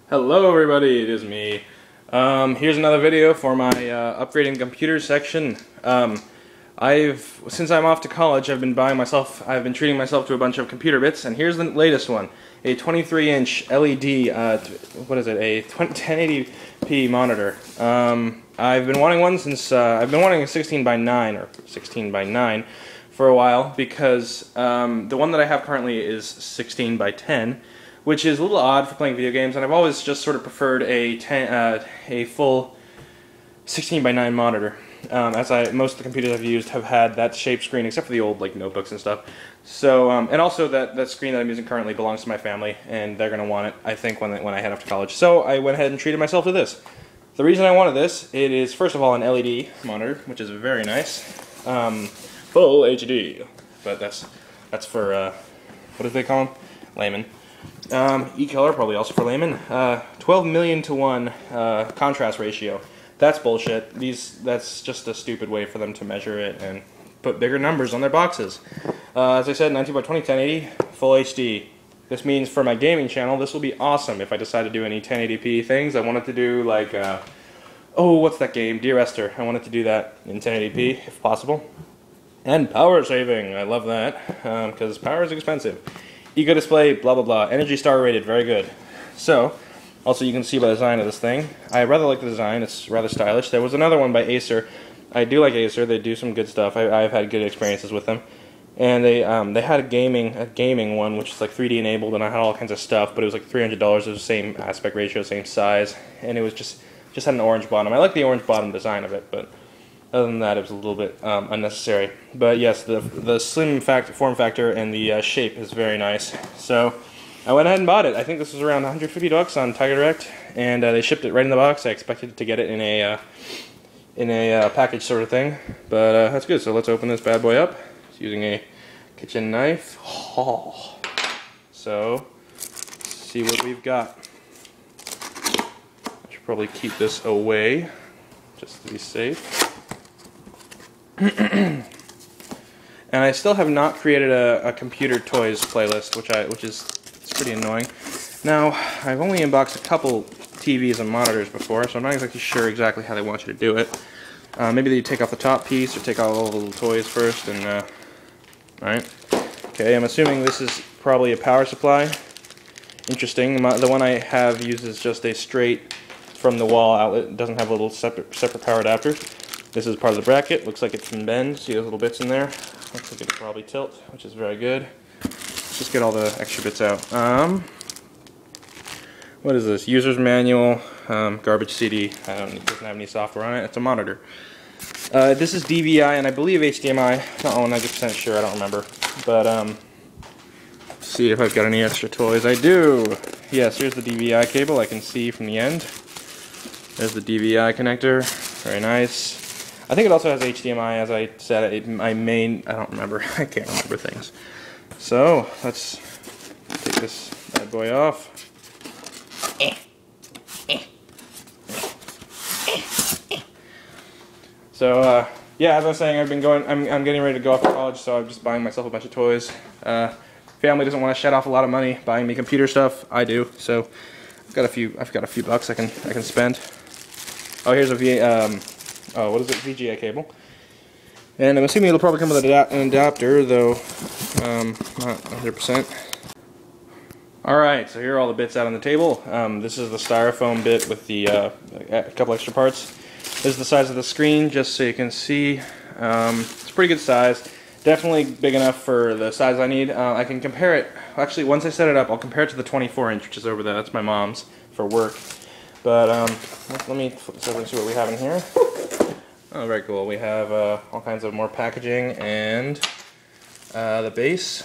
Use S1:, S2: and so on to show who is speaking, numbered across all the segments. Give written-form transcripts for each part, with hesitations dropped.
S1: Hello everybody, it is me. Here's another video for my upgrading computer section. Since I'm off to college, I've been treating myself to a bunch of computer bits, and here's the latest one. A 23-inch LED, what is it, a 1080p monitor. I've been wanting one since, I've been wanting a 16 by 9 or 16 by 9 for a while, because the one that I have currently is 16 by 10. Which is a little odd for playing video games, and I've always just sort of preferred a full 16 by 9 monitor. Most of the computers I've used have had that shape screen, except for the old notebooks and stuff. So, and also that screen that I'm using currently belongs to my family, and they're going to want it, I think, when I head off to college. So I went ahead and treated myself to this. The reason I wanted this, it is first of all an LED monitor, which is very nice, full HD, but that's for what do they call them? Layman. E-color, probably also for layman. 12 million to 1 contrast ratio. That's bullshit. That's just a stupid way for them to measure it and put bigger numbers on their boxes. As I said, 19 by 20, 1080, full HD. This means for my gaming channel, this will be awesome if I decide to do any 1080p things. I wanted to do what's that game? Dear Esther. I wanted to do that in 1080p if possible. And power saving. I love that because power is expensive. Eco display, blah blah blah. Energy star rated, very good. So, also you can see by the design of this thing. I rather like the design, it's rather stylish. There was another one by Acer. I do like Acer, they do some good stuff. I've had good experiences with them. And they had a gaming one, which is like 3D enabled, and I had all kinds of stuff, but it was like $300, it was the same aspect ratio, same size, and it was just had an orange bottom. I like the orange bottom design of it, but other than that, it was a little bit unnecessary. But yes, the slim form factor and the shape is very nice. So I went ahead and bought it. I think this was around $150 on Tigerdirect, and they shipped it right in the box. I expected to get it in a package sort of thing, but that's good. So let's open this bad boy up using a kitchen knife. Oh. So let's see what we've got. I should probably keep this away just to be safe. And I still have not created a computer toys playlist, which is pretty annoying. Now, I've only unboxed a couple TVs and monitors before, so I'm not exactly sure exactly how they want you to do it. Maybe they take off the top piece or take out all the little toys first, and alright. Okay, I'm assuming this is probably a power supply. Interesting. The one I have uses just a straight from the wall outlet. It doesn't have a little separate power adapter. This is part of the bracket. Looks like it can bend. See those little bits in there? Looks like it can probably tilt, which is very good. Let's just get all the extra bits out. What is this? User's manual, garbage CD. It doesn't have any software on it. It's a monitor. This is DVI and I believe HDMI. Not 100% sure. I don't remember. But let's see if I've got any extra toys. I do. Yes, here's the DVI cable. I can see from the end. There's the DVI connector. Very nice. I think it also has HDMI, as I said. I don't remember. I can't remember things. So let's take this bad boy off. So yeah, as I was saying, I'm getting ready to go off to college, so I'm just buying myself a bunch of toys. Family doesn't want to shed off a lot of money buying me computer stuff. I do. So I've got a few bucks I can spend. Oh, here's a VGA cable. And I'm assuming it'll probably come with an adapter, though not 100%. Alright, so here are all the bits out on the table. This is the styrofoam bit with the a couple extra parts. This is the size of the screen, just so you can see. It's a pretty good size. Definitely big enough for the size I need. I can compare it, actually once I set it up, I'll compare it to the 24-inch, which is over there. That's my mom's for work. But let me flip this over and see what we have in here. Oh, very cool. We have all kinds of more packaging and the base,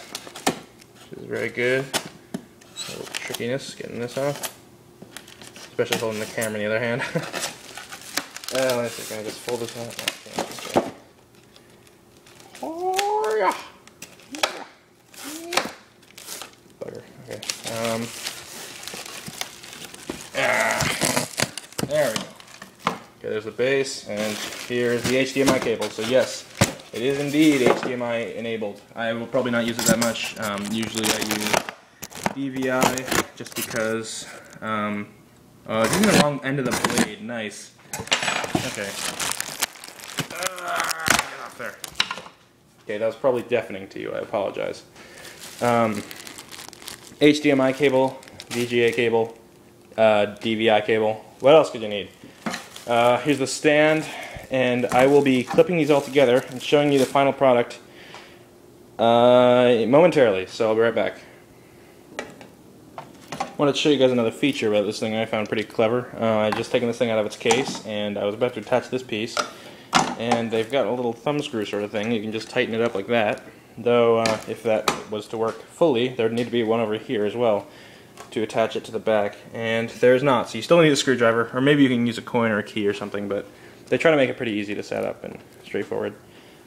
S1: which is very good. A little trickiness getting this off, especially holding the camera in the other hand. Let's see, can I just fold this out? Okay. Oh, yeah. Bugger. Okay. There we go. Okay, there's the base, and here's the HDMI cable. So yes, it is indeed HDMI enabled. I will probably not use it that much. Usually I use DVI just because Using the wrong end of the blade. Nice. Okay. Get off there. Okay, that was probably deafening to you. I apologize. HDMI cable, VGA cable, DVI cable. What else could you need? Here's the stand, and I will be clipping these all together and showing you the final product momentarily, so I'll be right back. I wanted to show you guys another feature about this thing I found pretty clever. I just taken this thing out of its case, and I was about to attach this piece, and they've got a little thumb screw sort of thing. You can just tighten it up like that, though if that was to work fully, there would need to be one over here as well to attach it to the back, and there's not, so you still need a screwdriver, or maybe you can use a coin or a key or something, but they try to make it pretty easy to set up and straightforward.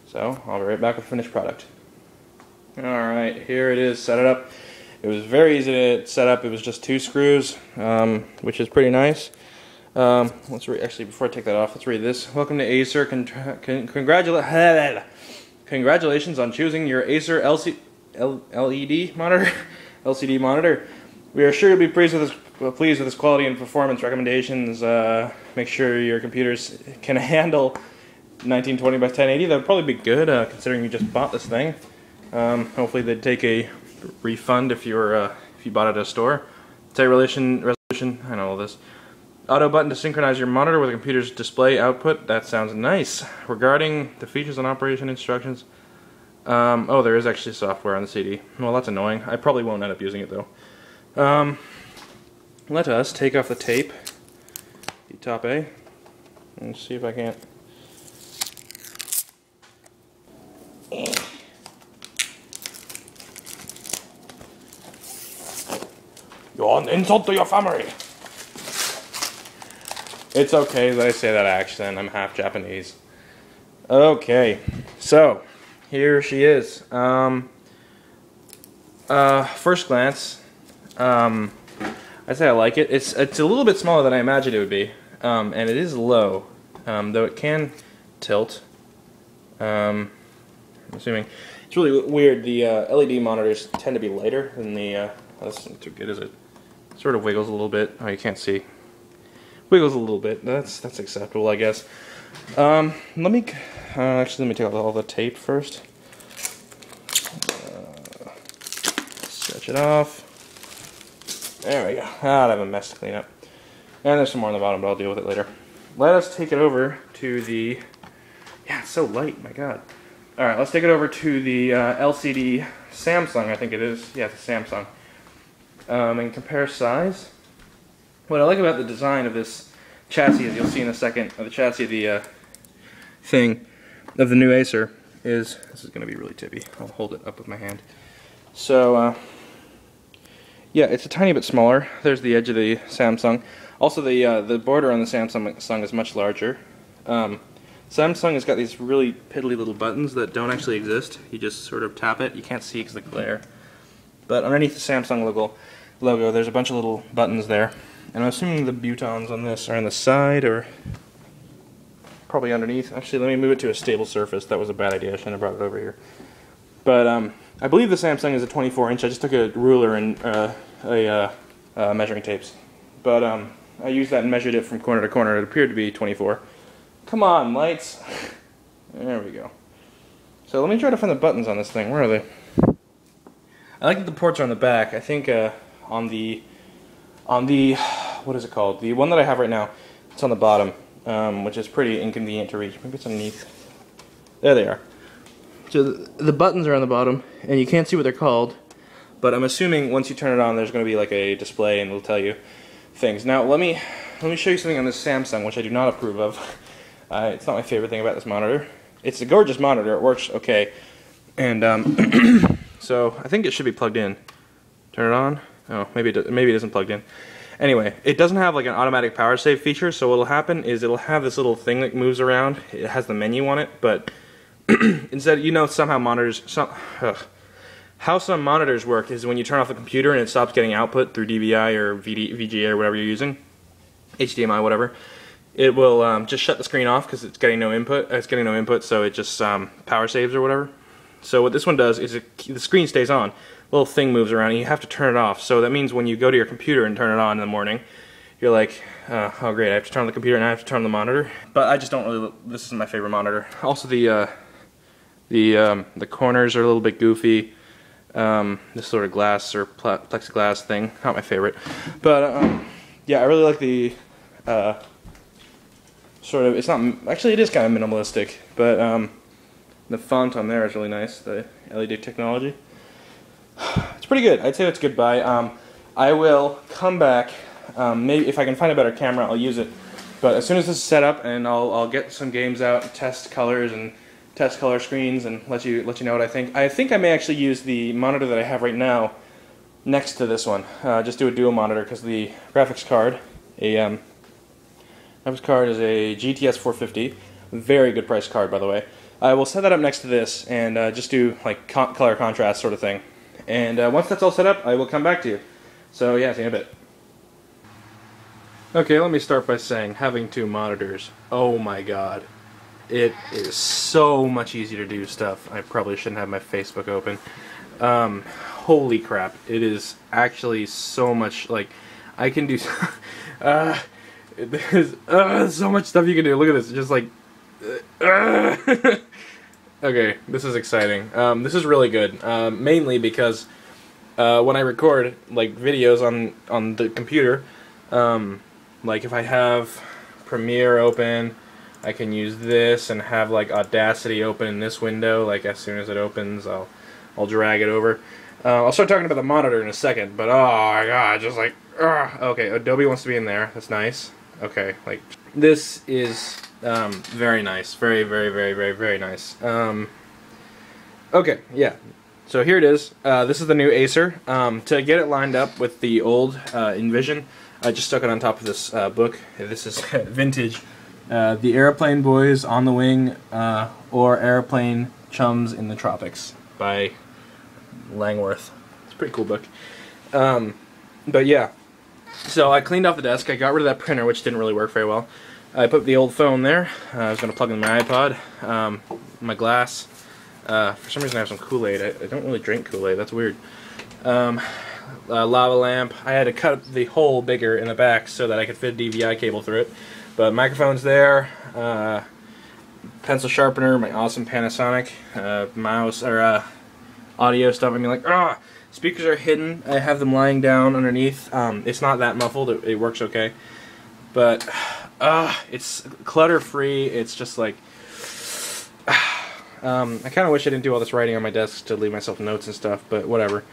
S1: So I'll be right back with the finished product. Alright, here it is, set it up. It was very easy to set up. It was just 2 screws, which is pretty nice. Let's read, actually, before I take that off, let's read this. Welcome to Acer. Congratulations on choosing your Acer LED monitor. LCD monitor. We are sure you'll be pleased with this quality and performance recommendations. Make sure your computers can handle 1920 by 1080. That would probably be good, considering you just bought this thing. Hopefully they'd take a refund if you bought it at a store. Tight resolution, I know all this. Auto button to synchronize your monitor with the computer's display output. That sounds nice. Regarding the features and operation instructions, oh, there is actually software on the CD. Well, that's annoying. I probably won't end up using it though. Let us take off the tape, the top A, and see if I can't. You're an insult to your family. It's okay that I say that accent. I'm half Japanese. Okay, so here she is. First glance, I'd say I like it. It's a little bit smaller than I imagined it would be, and it is low, though it can tilt. I'm assuming it's really weird. The LED monitors tend to be lighter than the. That's not too good, is it? Sort of wiggles a little bit. Oh, you can't see. Wiggles a little bit. That's acceptable, I guess. Let me take out all the tape first. Stretch it off. There we go. I have a mess to clean up. And there's some more on the bottom, but I'll deal with it later. Let us take it over to the. Yeah, it's so light. My God. All right, let's take it over to the LCD Samsung. I think it is. Yeah, it's a Samsung. And compare size. What I like about the design of this chassis, as you'll see in a second, or the chassis of the thing of the new Acer, is this is going to be really tippy. I'll hold it up with my hand. So, yeah, it's a tiny bit smaller. There's the edge of the Samsung. Also, the border on the Samsung is much larger. Samsung has got these really piddly little buttons that don't actually exist. You just sort of tap it. You can't see because of the glare. But underneath the Samsung logo, there's a bunch of little buttons there. And I'm assuming the butons on this are on the side or probably underneath. Actually, let me move it to a stable surface. That was a bad idea. I shouldn't have brought it over here. But I believe the Samsung is a 24-inch. I just took a ruler and measuring tapes. But I used that and measured it from corner to corner. It appeared to be 24. Come on, lights. There we go. So let me try to find the buttons on this thing. Where are they? I like that the ports are on the back. I think on the what is it called? The one that I have right now, it's on the bottom, which is pretty inconvenient to reach. Maybe it's underneath. There they are. So the buttons are on the bottom, and you can't see what they're called, but I'm assuming once you turn it on, there's going to be like a display, and it'll tell you things. Now let me show you something on this Samsung, which I do not approve of. It's not my favorite thing about this monitor. It's a gorgeous monitor. It works okay, and so I think it should be plugged in. Turn it on. Oh, maybe it isn't plugged in. Anyway, it doesn't have like an automatic power save feature, so what'll happen is it'll have this little thing that moves around. It has the menu on it, but instead, somehow monitors. How some monitors work is when you turn off the computer and it stops getting output through DVI or VGA or whatever you're using, HDMI, whatever. It will just shut the screen off because it's getting no input. So it just power saves or whatever. So what this one does is the screen stays on. Little thing moves around and you have to turn it off. So that means when you go to your computer and turn it on in the morning, you're like, oh great, I have to turn on the computer and I have to turn on the monitor. But I just don't really, this isn't my favorite monitor. Also the corners are a little bit goofy. This sort of glass or plexiglass thing, not my favorite. But yeah, I really like the sort of, it's not, actually it is kind of minimalistic, but the font on there is really nice, the LED technology. It's pretty good. I'd say that's a good buy. I will come back, maybe if I can find a better camera, I'll use it. But as soon as this is set up, and I'll get some games out, test colors and test color screens, and let you know what I think. I think I may actually use the monitor that I have right now next to this one. Just do a dual monitor because the graphics card, graphics card is a GTS 450, very good price card by the way. I will set that up next to this and just do like color contrast sort of thing. And once that's all set up, I will come back to you. So yeah, see you in a bit. Okay, let me start by saying, having two monitors, oh my god. It is so much easier to do stuff. I probably shouldn't have my Facebook open. Holy crap, it is actually so much, like, I can do, there's so much stuff you can do. Look at this, just like, okay, this is exciting. This is really good, mainly because when I record, like, videos on the computer, like if I have Premiere open, I can use this and have like Audacity open in this window. Like as soon as it opens, I'll drag it over. I'll start talking about the monitor in a second, but oh my god, just like okay, Adobe wants to be in there. That's nice. Okay, like this is very nice, very nice. Okay, yeah. So here it is. This is the new Acer. To get it lined up with the old Envision, I just stuck it on top of this book. This is vintage. The Airplane Boys on the Wing, or Airplane Chums in the Tropics by Langworth. It's a pretty cool book. But yeah, so I cleaned off the desk. I got rid of that printer, which didn't really work very well. I put the old phone there. I was going to plug in my iPod, my glass. For some reason I have some Kool-Aid. I don't really drink Kool-Aid. That's weird. Lava lamp. I had to cut the hole bigger in the back so that I could fit a DVI cable through it. But microphone's there, pencil sharpener, my awesome Panasonic mouse, or audio stuff. I mean, like, speakers are hidden. I have them lying down underneath. It's not that muffled. It works okay. But it's clutter-free. It's just like, I kind of wish I didn't do all this writing on my desk to leave myself notes and stuff, but whatever.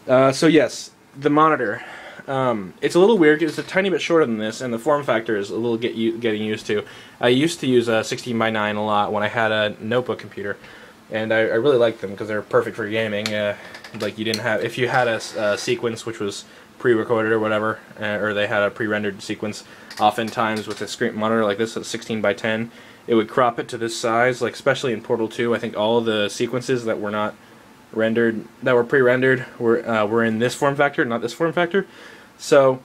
S1: So yes, the monitor. It's a little weird. It's a tiny bit shorter than this, and the form factor is a little getting used to. I used to use a 16:9 a lot when I had a notebook computer, and I really liked them because they're perfect for gaming. Like you didn't have, if you had a sequence which was pre-recorded or whatever, or they had a pre-rendered sequence, oftentimes with a screen monitor like this, at 16:10, it would crop it to this size. Like especially in Portal 2, I think all of the sequences that were not rendered, that were pre-rendered, were in this form factor, not this form factor. So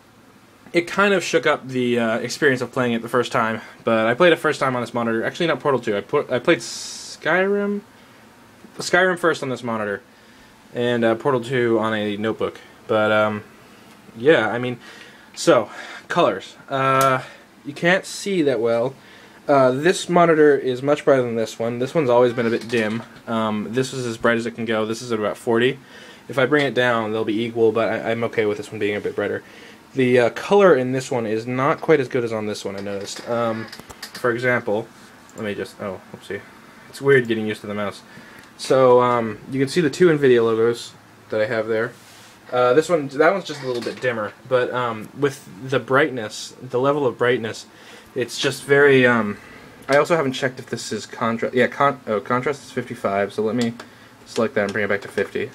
S1: it kind of shook up the experience of playing it the first time. But I played it first time on this monitor. Actually, not Portal 2. I played Skyrim first on this monitor, and Portal 2 on a notebook. But yeah, I mean, so colors. You can't see that well. This monitor is much brighter than this one. This one's always been a bit dim. This is as bright as it can go. This is at about 40. If I bring it down, they'll be equal, but I'm okay with this one being a bit brighter. The color in this one is not quite as good as on this one, I noticed. For example, let me just, oh, whoopsie. It's weird getting used to the mouse. So, you can see the two NVIDIA logos that I have there. That one's just a little bit dimmer, but with the brightness, the level of brightness, it's just very, I also haven't checked if this is contrast. Yeah, contrast is 55, so let me select that and bring it back to 50.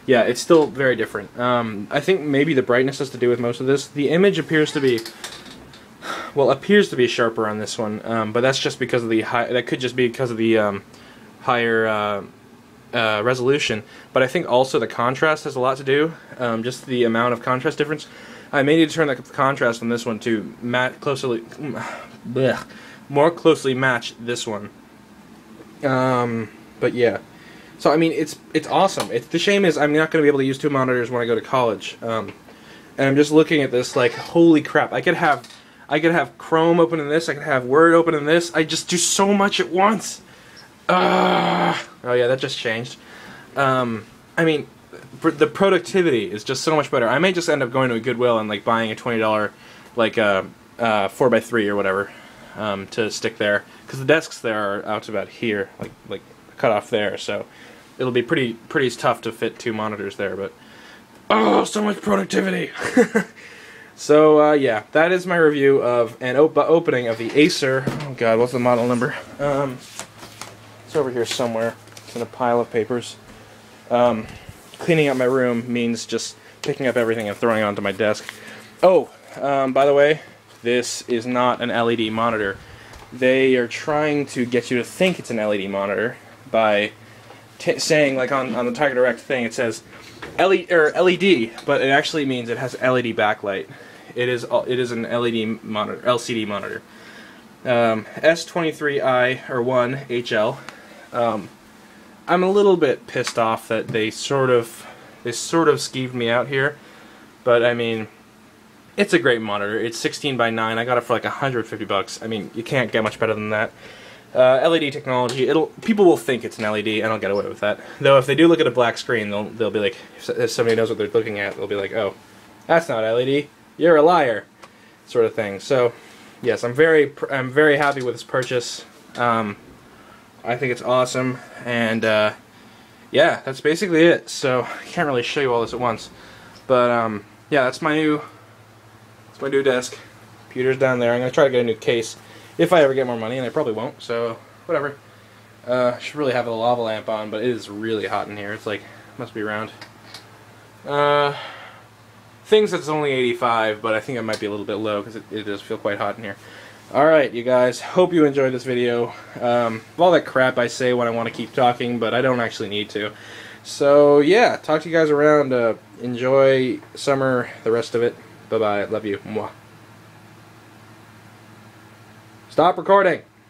S1: Yeah, it's still very different. I think maybe the brightness has to do with most of this. The image appears to be, well, appears to be sharper on this one, but that's just because of the that could just be because of the higher resolution. But I think also the contrast has a lot to do, just the amount of contrast difference. I may need to turn the contrast on this one to more closely match this one. But yeah. So I mean, it's awesome. The shame is I'm not going to be able to use two monitors when I go to college, and I'm just looking at this like, holy crap! I could have Chrome open in this. I could have Word open in this. I just do so much at once. Oh yeah, that just changed. I mean, the productivity is just so much better. I may just end up going to a Goodwill and like buying a $20 like 4x3 or whatever to stick there, because the desks there are out to about here, like cut off there. So it'll be pretty tough to fit 2 monitors there. But oh, so much productivity. So yeah, that is my review of an opening of the Acer. Oh god, what's the model number? It's over here somewhere. It's in a pile of papers. Cleaning up my room means just picking up everything and throwing it onto my desk. Oh, by the way, this is not an LED monitor. They are trying to get you to think it's an LED monitor by saying, like on the Tigerdirect thing, it says LED, but it actually means it has LED backlight. It is an LED monitor, LCD monitor. S231HL. I'm a little bit pissed off that they sort of skeeved me out here, but I mean, it's a great monitor. It's 16:9. I got it for like $150. I mean, you can't get much better than that. LED technology. People will think it's an LED, and I'll get away with that. Though if they do look at a black screen, they'll be like, if somebody knows what they're looking at, they'll be like, oh, that's not LED. You're a liar, sort of thing. So, yes, I'm very happy with this purchase. I think it's awesome, and yeah, that's basically it. So I can't really show you all this at once, but yeah, that's my new desk. Computer's down there. I'm gonna try to get a new case if I ever get more money, and I probably won't. So whatever. I should really have a lava lamp on, but it is really hot in here. It's like, must be around. Things that's only 85, but I think it might be a little bit low because it does feel quite hot in here. Alright, you guys, hope you enjoyed this video. All that crap I say when I want to keep talking, but I don't actually need to. So, yeah, talk to you guys around. Enjoy summer, the rest of it. Bye-bye. Love you. Mwah. Stop recording.